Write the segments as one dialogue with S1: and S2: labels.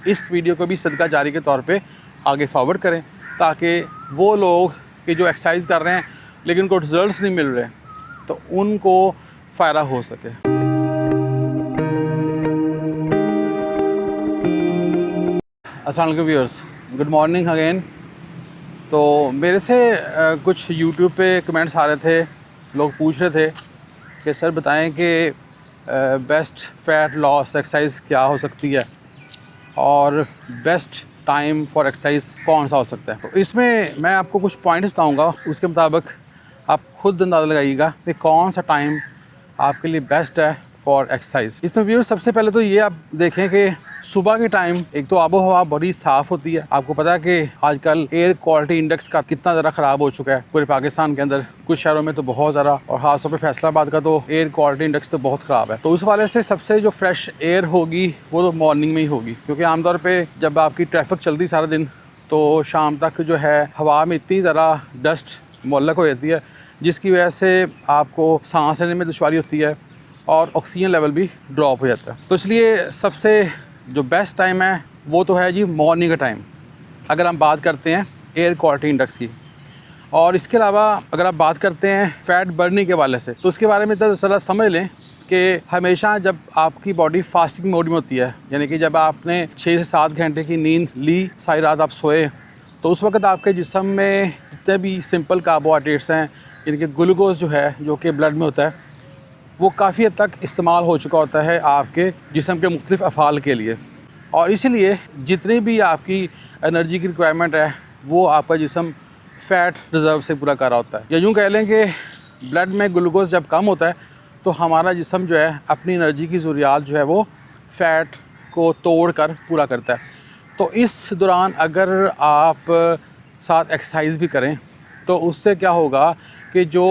S1: इस वीडियो को भी सदका जारी के तौर पे आगे फॉरवर्ड करें, ताकि वो लोग कि जो एक्सरसाइज कर रहे हैं लेकिन उनको रिजल्ट्स नहीं मिल रहे, तो उनको फ़ायदा हो सके। अस्सलाम वालेकुम व्यूअर्स, गुड मॉर्निंग अगेन। तो मेरे से कुछ यूट्यूब पे कमेंट्स आ रहे थे, लोग पूछ रहे थे कि सर बताएं कि बेस्ट फ़ैट लॉस एक्सरसाइज क्या हो सकती है और बेस्ट टाइम फॉर एक्सरसाइज कौन सा हो सकता है। तो इसमें मैं आपको कुछ पॉइंट्स बताऊंगा, उसके मुताबिक आप खुद अंदाज़ा लगाइएगा कि कौन सा टाइम आपके लिए बेस्ट है फॉर एक्सरसाइज। इसमें व्यूअर्स सबसे पहले तो ये आप देखें कि सुबह के टाइम एक तो आबो हवा बड़ी साफ़ होती है। आपको पता है कि आजकल एयर क्वालिटी इंडेक्स का कितना ज़्यादा ख़राब हो चुका है पूरे पाकिस्तान के अंदर, कुछ शहरों में तो बहुत ज़्यादा, और ख़ासतौर पे फैसलाबाद का तो एयर क्वालिटी इंडेक्स तो बहुत ख़राब है। तो उस वाले से सबसे जो फ्रेश एयर होगी वो तो मॉर्निंग में ही होगी, क्योंकि आमतौर पर जब आपकी ट्रैफिक चलती सारा दिन तो शाम तक जो है हवा में इतनी ज़्यादा डस्ट मुअल्लक हो जाती है, जिसकी वजह से आपको सांस लेने में दुश्वारी होती है और ऑक्सीजन लेवल भी ड्रॉप हो जाता है। तो इसलिए सबसे जो बेस्ट टाइम है वो तो है जी मॉर्निंग का टाइम, अगर हम बात करते हैं एयर क्वालिटी इंडेक्स की। और इसके अलावा अगर आप बात करते हैं फ़ैट बर्निंग के हवाले से, तो उसके बारे में तो ज़रा समझ लें कि हमेशा जब आपकी बॉडी फास्टिंग मोड में होती है, यानी कि जब आपने 6 से 7 घंटे की नींद ली, सारी रात आप सोए, तो उस वक्त आपके जिस्म में जितने भी सिंपल कार्बोहाइड्रेट्स हैं, यानी कि ग्लूकोज जो है जो कि ब्लड में होता है, वो काफ़ी हद तक इस्तेमाल हो चुका होता है आपके जिस्म के मुख्तलिफ अफ़ाल के लिए। और इसीलिए जितनी भी आपकी एनर्जी की रिक्वायरमेंट है वो आपका जिस्म फ़ैट रिज़र्व से पूरा कर रहा होता है। या यूँ कह लें कि ब्लड में ग्लूकोज जब कम होता है तो हमारा जिस्म जो है अपनी एनर्जी की ज़रूरियात जो है वो फ़ैट को तोड़ कर पूरा करता है। तो इस दौरान अगर आप साथ एक्सरसाइज भी करें तो उससे क्या होगा कि जो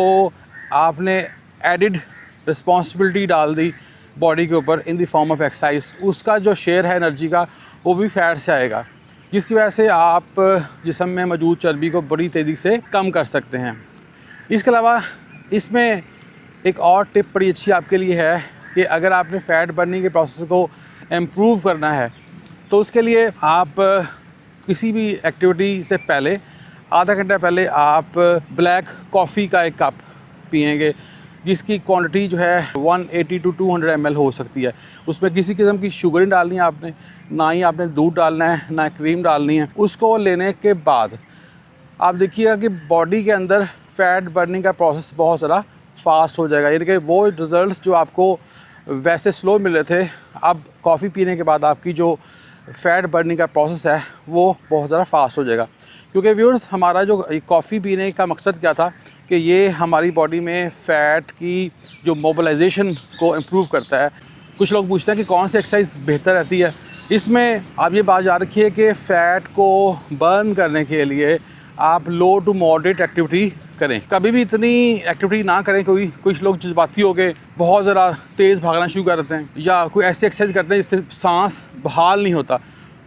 S1: आपने एडिड रिस्पॉन्सिबिलिटी डाल दी बॉडी के ऊपर in the form of exercise, उसका जो शेयर है एनर्जी का वो भी फ़ैट से आएगा, जिसकी वजह से आप जिस्म में मौजूद चर्बी को बड़ी तेज़ी से कम कर सकते हैं। इसके अलावा इसमें एक और टिप बड़ी अच्छी आपके लिए है कि अगर आपने फ़ैट बर्निंग के प्रोसेस को इम्प्रूव करना है तो उसके लिए आप किसी भी एक्टिविटी से पहले आधा घंटा पहले आप ब्लैक कॉफ़ी का एक कप पिएंगे, जिसकी क्वांटिटी जो है 180 to 200 ml हो सकती है। उसमें किसी किस्म की शुगर नहीं डालनी है आपने, ना ही आपने दूध डालना है, ना क्रीम डालनी है। उसको लेने के बाद आप देखिएगा कि बॉडी के अंदर फ़ैट बर्निंग का प्रोसेस बहुत ज़्यादा फास्ट हो जाएगा, यानी कि वो रिज़ल्ट्स जो आपको वैसे स्लो मिल रहे थे, अब कॉफ़ी पीने के बाद आपकी जो फ़ैट बर्निंग का प्रोसेस है वो बहुत ज़्यादा फास्ट हो जाएगा। क्योंकि व्यूअर्स हमारा जो कॉफ़ी पीने का मकसद क्या था कि ये हमारी बॉडी में फ़ैट की जो मोबिलाइजेशन को इम्प्रूव करता है। कुछ लोग पूछते हैं कि कौन सी एक्सरसाइज बेहतर रहती है। इसमें आप ये बात याद रखिए कि फ़ैट को बर्न करने के लिए आप लो टू मॉडरेट एक्टिविटी करें, कभी भी इतनी एक्टिविटी ना करें। कुछ लोग जज्बाती हो गए बहुत ज़रा तेज़ भागना शुरू कर देते हैं, या कोई ऐसी एक्सरसाइज करते हैं जिससे सांस बहाल नहीं होता।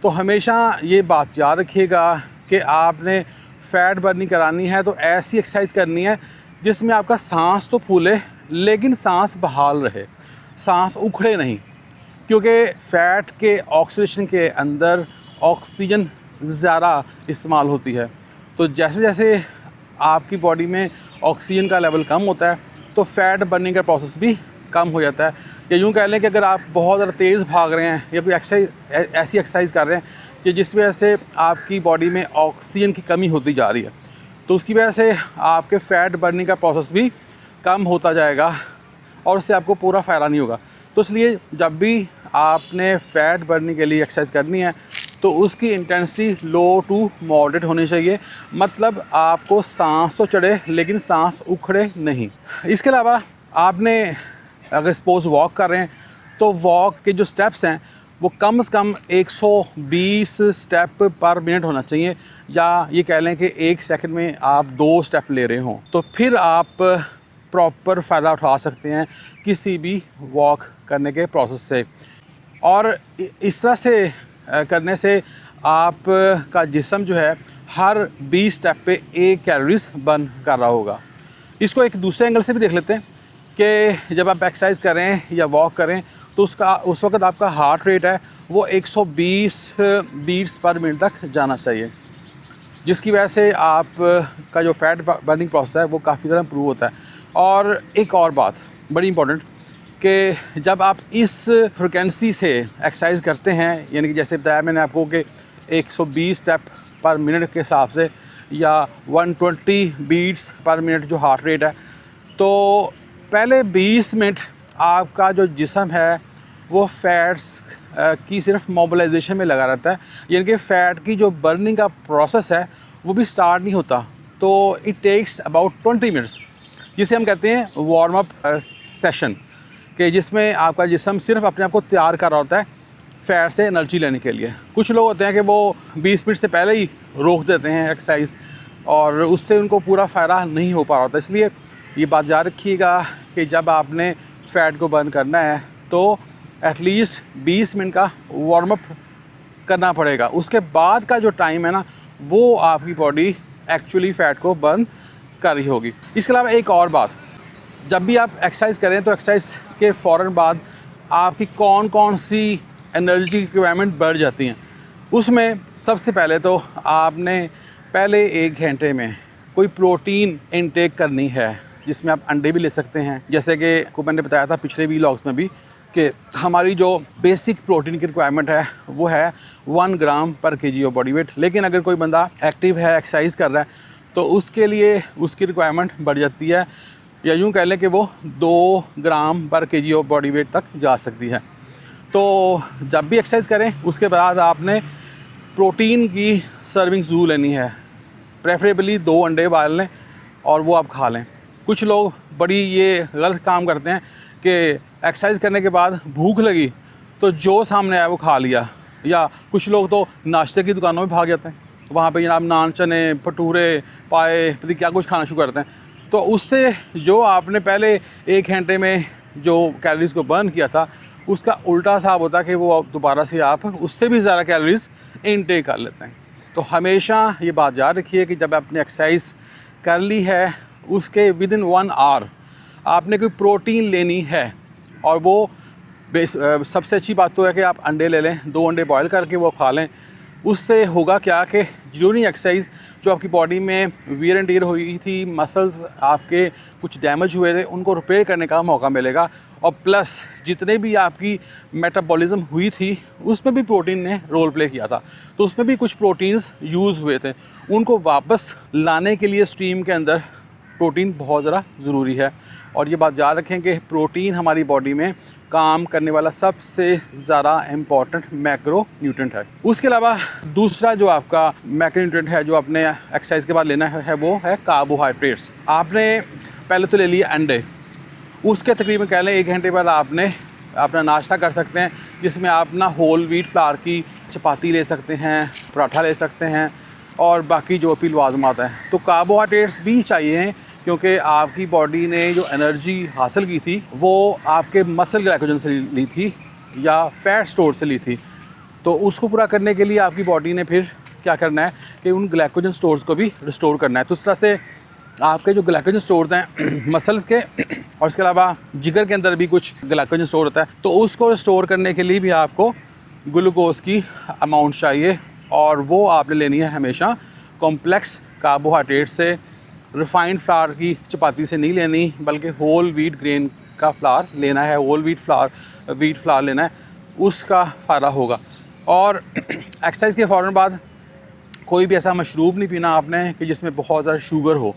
S1: तो हमेशा ये बात याद रखिएगा कि आपने फ़ैट बर्निंग करानी है तो ऐसी एक्सरसाइज करनी है जिसमें आपका सांस तो फूले लेकिन सांस बहाल रहे, सांस उखड़े नहीं, क्योंकि फ़ैट के ऑक्सीडेशन के अंदर ऑक्सीजन ज़्यादा इस्तेमाल होती है। तो जैसे जैसे आपकी बॉडी में ऑक्सीजन का लेवल कम होता है तो फ़ैट बर्निंग का प्रोसेस भी कम हो जाता है। या यूँ कह लें कि अगर आप बहुत ज़्यादा तेज़ भाग रहे हैं या कोई ऐसी एक्सरसाइज कर रहे हैं कि जिस वजह से आपकी बॉडी में ऑक्सीजन की कमी होती जा रही है, तो उसकी वजह से आपके फ़ैट बर्निंग का प्रोसेस भी कम होता जाएगा और उससे आपको पूरा फ़ायदा नहीं होगा। तो इसलिए जब भी आपने फ़ैट बर्निंग के लिए एक्सरसाइज करनी है तो उसकी इंटेंसिटी लो टू मॉडरेट होनी चाहिए, मतलब आपको सांस तो चढ़े लेकिन सांस उखड़े नहीं। इसके अलावा आपने अगर सपोज़ वॉक कर रहे हैं तो वॉक के जो स्टेप्स हैं वो कम से कम 120 स्टेप पर मिनट होना चाहिए, या ये कह लें कि 1 सेकंड में आप 2 स्टेप ले रहे हों, तो फिर आप प्रॉपर फ़ायदा उठा सकते हैं किसी भी वॉक करने के प्रोसेस से। और इस तरह से करने से आप का जिस्म जो है हर 20 स्टेप पे 1 कैलोरीज बर्न कर रहा होगा। इसको एक दूसरे एंगल से भी देख लेते हैं कि जब आप एक्सरसाइज करें या वॉक करें तो उस वक्त आपका हार्ट रेट है वो 120 बीट्स पर मिनट तक जाना चाहिए, जिसकी वजह से आप का जो फैट बर्निंग प्रोसेस है वो काफ़ी ज़्यादा इम्प्रूव होता है। और एक और बात बड़ी इंपॉर्टेंट कि जब आप इस फ्रिक्वेंसी से एक्सरसाइज करते हैं, यानी कि जैसे बताया मैंने आपको कि 120 स्टेप पर मिनट के हिसाब से या 120 बीट्स पर मिनट जो हार्ट रेट है, तो पहले 20 मिनट आपका जो जिस्म है वो फैट्स की सिर्फ मोबिलाइजेशन में लगा रहता है, यानी कि फ़ैट की जो बर्निंग का प्रोसेस है वो भी स्टार्ट नहीं होता। तो इट टेक्स अबाउट 20 मिनट्स, जिसे हम कहते हैं वार्म अप सेशन, कि जिसमें आपका जिस्म सिर्फ अपने आप को तैयार कर रहा होता है फ़ैट से एनर्जी लेने के लिए। कुछ लोग होते हैं कि वो 20 मिनट से पहले ही रोक देते हैं एक्सरसाइज और उससे उनको पूरा फ़ायदा नहीं हो पा रहा होता। इसलिए ये बात याद रखिएगा कि जब आपने फ़ैट को बर्न करना है तो एटलीस्ट 20 मिनट का वार्म अप करना पड़ेगा। उसके बाद का जो टाइम है ना, वो आपकी बॉडी एक्चुअली फ़ैट को बर्न कर रही होगी। इसके अलावा एक और बात, जब भी आप एक्सरसाइज करें तो एक्सरसाइज के फ़ौरन बाद आपकी कौन कौन सी एनर्जी रिक्वायरमेंट बढ़ जाती हैं। उसमें सबसे पहले तो आपने पहले 1 घंटे में कोई प्रोटीन इनटेक करनी है, जिसमें आप अंडे भी ले सकते हैं। जैसे कि को मैंने बताया था पिछले व्लॉग्स में भी कि हमारी जो बेसिक प्रोटीन की रिक्वायरमेंट है वो है 1 ग्राम पर केजी ऑफ बॉडी वेट। लेकिन अगर कोई बंदा एक्टिव है, एक्सरसाइज कर रहा है, तो उसके लिए उसकी रिक्वायरमेंट बढ़ जाती है, या यूँ कह लें कि वो 2 ग्राम पर केजी ऑफ बॉडी वेट तक जा सकती है। तो जब भी एक्सरसाइज करें उसके बाद आपने प्रोटीन की सर्विंग ज़रूर लेनी है, प्रेफरेबली 2 अंडे उबाल लें और वो आप खा लें। कुछ लोग बड़ी ये गलत काम करते हैं कि एक्सरसाइज करने के बाद भूख लगी तो जो सामने आया वो खा लिया, या कुछ लोग तो नाश्ते की दुकानों में भाग जाते हैं, वहाँ पे जनाब नान, चने, भटूरे, पाए, पता क्या कुछ खाना शुरू करते हैं। तो उससे जो आपने पहले 1 घंटे में जो कैलोरीज़ को बर्न किया था उसका उल्टा हिसाब होता है कि वो दोबारा से आप उससे भी ज़्यादा कैलोरीज़ इनटेक कर लेते हैं। तो हमेशा ये बात याद रखिए कि जब आपने एक्सरसाइज कर ली है उसके विदिन 1 आवर आपने कोई प्रोटीन लेनी है, और वो सबसे अच्छी बात तो है कि आप अंडे ले लें, 2 अंडे बॉयल करके वो खा लें। उससे होगा क्या कि ड्यूरिंग एक्सरसाइज जो आपकी बॉडी में वियर एंड टियर हुई थी, मसल्स आपके कुछ डैमेज हुए थे, उनको रिपेयर करने का मौका मिलेगा। और प्लस जितने भी आपकी मेटाबॉलिज्म हुई थी उसमें भी प्रोटीन ने रोल प्ले किया था, तो उसमें भी कुछ प्रोटीन्स यूज़ हुए थे, उनको वापस लाने के लिए स्ट्रीम के अंदर प्रोटीन बहुत ज़्यादा ज़रूरी है। और ये बात याद रखें कि प्रोटीन हमारी बॉडी में काम करने वाला सबसे ज़्यादा इम्पॉर्टेंट मैक्रो न्यूट्रिएंट है। उसके अलावा दूसरा जो आपका मैक्रो न्यूट्रिएंट है जो आपने एक्सरसाइज के बाद लेना है वो है कार्बोहाइड्रेट्स। आपने पहले तो ले लिए अंडे, उसके तकरीबन कह लें 1 घंटे बाद आपने अपना नाश्ता कर सकते हैं, जिसमें आप ना होल व्हीट फ्लावर की चपाती ले सकते हैं, पराठा ले सकते हैं और बाकी जो भी लवाज़मात हैं। तो कार्बोहाइड्रेट्स भी चाहिए, क्योंकि आपकी बॉडी ने जो एनर्जी हासिल की थी वो आपके मसल ग्लाइकोजन से ली थी या फैट स्टोर से ली थी। तो उसको पूरा करने के लिए आपकी बॉडी ने फिर क्या करना है कि उन ग्लाइकोजन स्टोर्स को भी रिस्टोर करना है। तो इस तरह से आपके जो ग्लाइकोजन स्टोर्स हैं मसल्स के, और इसके अलावा जिगर के अंदर भी कुछ ग्लाइकोजन स्टोर होता है, तो उसको रिस्टोर करने के लिए भी आपको ग्लूकोज की अमाउंट चाहिए, और वो आपने लेनी है हमेशा कॉम्प्लेक्स कार्बोहाइड्रेट से। रिफाइंड फ्लावर की चपाती से नहीं लेनी, बल्कि होल व्हीट ग्रेन का फ्लावर लेना है, होल व्हीट फ्लावर लेना है, उसका फ़ायदा होगा। और एक्सरसाइज के फ़ौरन बाद कोई भी ऐसा मशरूब नहीं पीना आपने कि जिसमें बहुत ज़्यादा शुगर हो।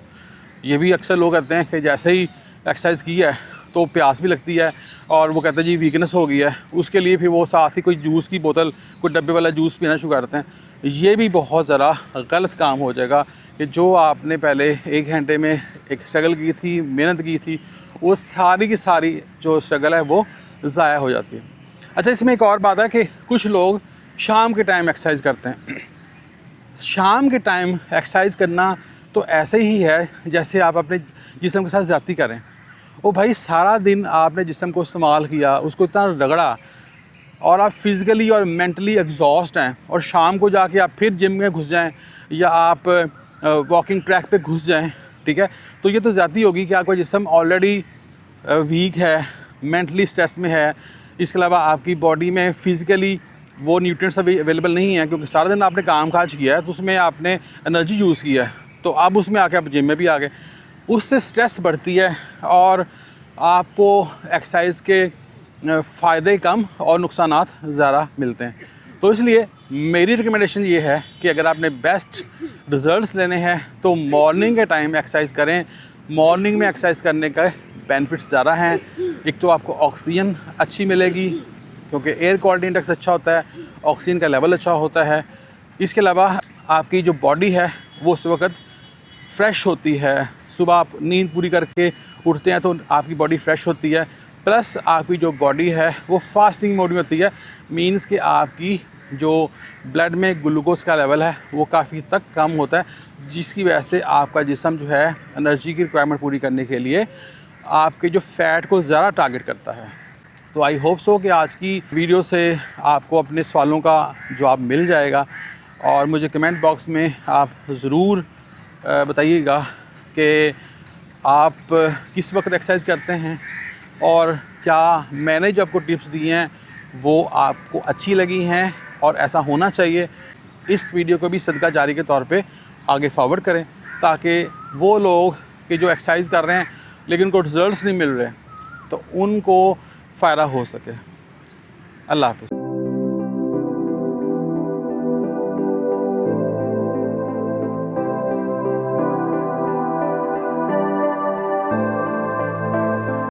S1: ये भी अक्सर लोग कहते हैं कि जैसे ही एक्सरसाइज की है तो प्यास भी लगती है और वो कहते हैं जी वीकनेस हो गई है, उसके लिए फिर वो साथ ही कोई जूस की बोतल, कोई डब्बे वाला जूस पीना शुरू करते हैं। ये भी बहुत ज़्यादा गलत काम हो जाएगा कि जो आपने पहले 1 घंटे में एक स्ट्रगल की थी, मेहनत की थी, वो सारी की सारी जो स्ट्रगल है वो ज़ाया हो जाती है। अच्छा, इसमें एक और बात है कि कुछ लोग शाम के टाइम एक्सरसाइज करते हैं। शाम के टाइम एक्सरसाइज करना तो ऐसे ही है जैसे आप अपने जिस्म के साथ ज़्यादती करें। ओ भाई, सारा दिन आपने जिस्म को इस्तेमाल किया, उसको इतना रगड़ा, और आप फिज़िकली और मेंटली एग्जॉस्ट हैं, और शाम को जाके आप फिर जिम में घुस जाएं या आप वॉकिंग ट्रैक पे घुस जाएं, ठीक है, तो ये तो ज़्यादती होगी कि आपका जिस्म ऑलरेडी वीक है, मेंटली स्ट्रेस में है, इसके अलावा आपकी बॉडी में फ़िज़िकली वो न्यूट्रिएंट्स अभी अवेलेबल नहीं है, क्योंकि सारा दिन आपने काम काज किया है तो उसमें आपने एनर्जी यूज़ किया है, तो अब उसमें आके आप जिम में भी आ गए, उससे स्ट्रेस बढ़ती है और आपको एक्सरसाइज के फ़ायदे कम और नुकसानात ज़्यादा मिलते हैं। तो इसलिए मेरी रिकमेंडेशन ये है कि अगर आपने बेस्ट रिज़ल्ट्स लेने हैं तो मॉर्निंग के टाइम एक्सरसाइज करें। मॉर्निंग में एक्सरसाइज करने का बेनिफिट्स ज़्यादा हैं। एक तो आपको ऑक्सीजन अच्छी मिलेगी, क्योंकि एयर क्वालिटी इंडेक्स अच्छा होता है, ऑक्सीजन का लेवल अच्छा होता है। इसके अलावा आपकी जो बॉडी है वो उस वक्त फ्रेश होती है। सुबह आप नींद पूरी करके उठते हैं तो आपकी बॉडी फ्रेश होती है, प्लस आपकी जो बॉडी है वो फास्टिंग मोड में होती है। मीन्स कि आपकी जो ब्लड में ग्लूकोज का लेवल है वो काफ़ी हद तक कम होता है, जिसकी वजह से आपका जिस्म जो है एनर्जी की रिक्वायरमेंट पूरी करने के लिए आपके जो फ़ैट को ज़्यादा टारगेट करता है। तो आई होप सो कि आज की वीडियो से आपको अपने सवालों का जवाब मिल जाएगा, और मुझे कमेंट बॉक्स में आप ज़रूर बताइएगा कि आप किस वक्त एक्सरसाइज करते हैं और क्या मैंने जो आपको टिप्स दिए हैं वो आपको अच्छी लगी हैं और ऐसा होना चाहिए। इस वीडियो को भी सदका जारी के तौर पे आगे फॉरवर्ड करें, ताकि वो लोग कि जो एक्सरसाइज कर रहे हैं लेकिन उनको रिज़ल्ट्स नहीं मिल रहे, तो उनको फ़ायदा हो सके। अल्लाह हाफ़िज़।